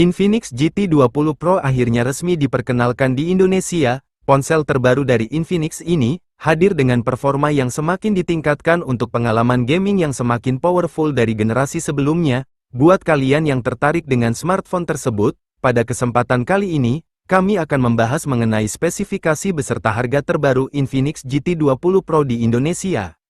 Infinix GT 20 Pro akhirnya resmi diperkenalkan di Indonesia. Ponsel terbaru dari Infinix ini hadir dengan performa yang semakin ditingkatkan untuk pengalaman gaming yang semakin powerful dari generasi sebelumnya. Buat kalian yang tertarik dengan smartphone tersebut, pada kesempatan kali ini, kami akan membahas mengenai spesifikasi beserta harga terbaru Infinix GT 20 Pro di Indonesia.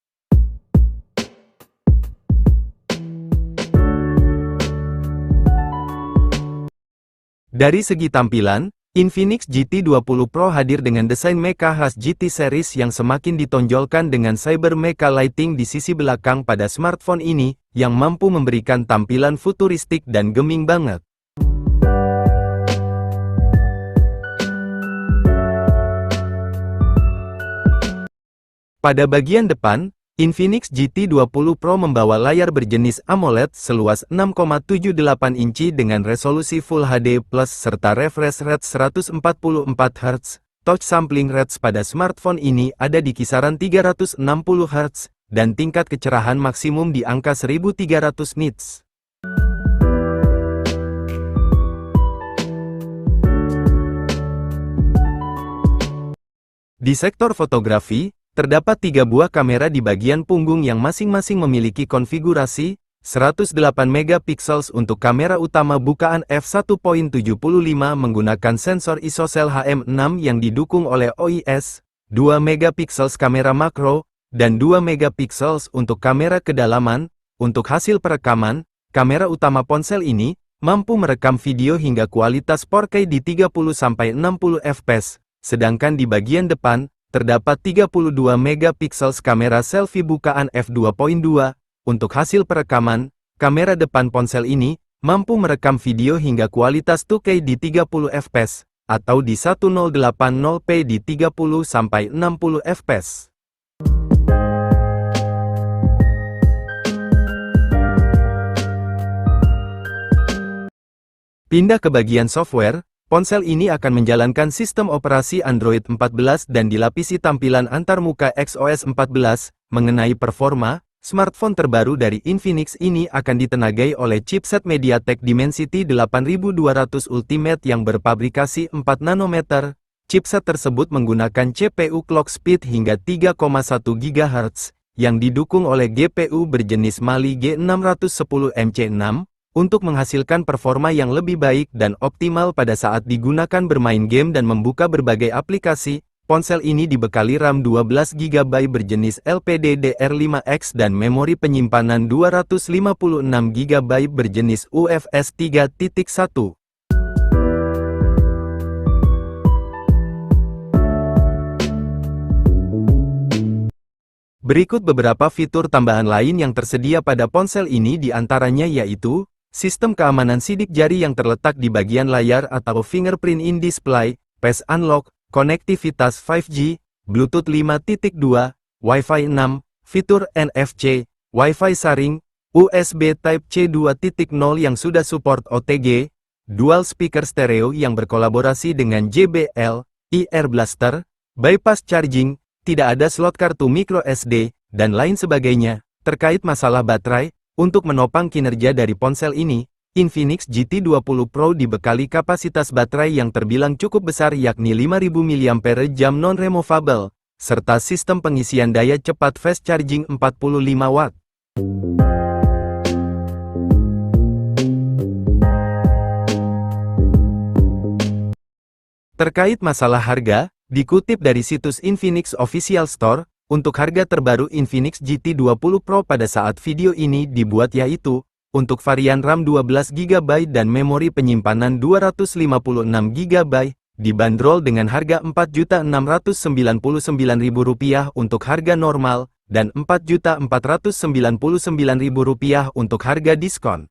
Dari segi tampilan, Infinix GT 20 Pro hadir dengan desain mecha khas GT series yang semakin ditonjolkan dengan cyber mecha lighting di sisi belakang pada smartphone ini, yang mampu memberikan tampilan futuristik dan geming banget. Pada bagian depan, Infinix GT 20 Pro membawa layar berjenis AMOLED seluas 6,78 inci dengan resolusi Full HD Plus serta refresh rate 144 Hz. Touch sampling rates pada smartphone ini ada di kisaran 360 Hz, dan tingkat kecerahan maksimum di angka 1300 nits. Di sektor fotografi, terdapat 3 buah kamera di bagian punggung yang masing-masing memiliki konfigurasi 108 megapiksel untuk kamera utama bukaan f1.75 menggunakan sensor ISOCELL HM6 yang didukung oleh OIS, 2 megapiksel kamera makro, dan 2 megapiksel untuk kamera kedalaman. Untuk hasil perekaman, kamera utama ponsel ini mampu merekam video hingga kualitas 4K di 30-60 fps, sedangkan di bagian depan terdapat 32 megapiksel kamera selfie bukaan f2.2. Untuk hasil perekaman, kamera depan ponsel ini mampu merekam video hingga kualitas 2K di 30 fps, atau di 1080p di 30-60 fps. Pindah ke bagian software. Ponsel ini akan menjalankan sistem operasi Android 14 dan dilapisi tampilan antarmuka XOS 14. Mengenai performa, smartphone terbaru dari Infinix ini akan ditenagai oleh chipset MediaTek Dimensity 8200 Ultimate yang berpabrikasi 4 nanometer. Chipset tersebut menggunakan CPU clock speed hingga 3,1 GHz, yang didukung oleh GPU berjenis Mali G610 MC6, untuk menghasilkan performa yang lebih baik dan optimal pada saat digunakan bermain game dan membuka berbagai aplikasi. Ponsel ini dibekali RAM 12 GB berjenis LPDDR5X dan memori penyimpanan 256 GB berjenis UFS 3.1. Berikut beberapa fitur tambahan lain yang tersedia pada ponsel ini, diantaranya yaitu sistem keamanan sidik jari yang terletak di bagian layar atau fingerprint in display, face unlock, konektivitas 5G, Bluetooth 5.2, Wi-Fi 6, fitur NFC, Wi-Fi sharing, USB Type-C 2.0 yang sudah support OTG, dual speaker stereo yang berkolaborasi dengan JBL, Ear Blaster, bypass charging, tidak ada slot kartu micro SD, dan lain sebagainya. Terkait masalah baterai, untuk menopang kinerja dari ponsel ini, Infinix GT 20 Pro dibekali kapasitas baterai yang terbilang cukup besar yakni 5000 mAh non-removable, serta sistem pengisian daya cepat fast charging 45 Watt. Terkait masalah harga, dikutip dari situs Infinix Official Store, untuk harga terbaru Infinix GT 20 Pro pada saat video ini dibuat yaitu, untuk varian RAM 12 GB dan memori penyimpanan 256 GB, dibanderol dengan harga Rp4.699.000 untuk harga normal, dan Rp4.499.000 untuk harga diskon.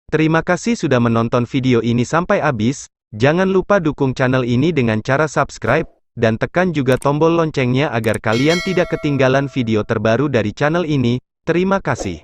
Terima kasih sudah menonton video ini sampai habis. Jangan lupa dukung channel ini dengan cara subscribe, dan tekan juga tombol loncengnya agar kalian tidak ketinggalan video terbaru dari channel ini. Terima kasih.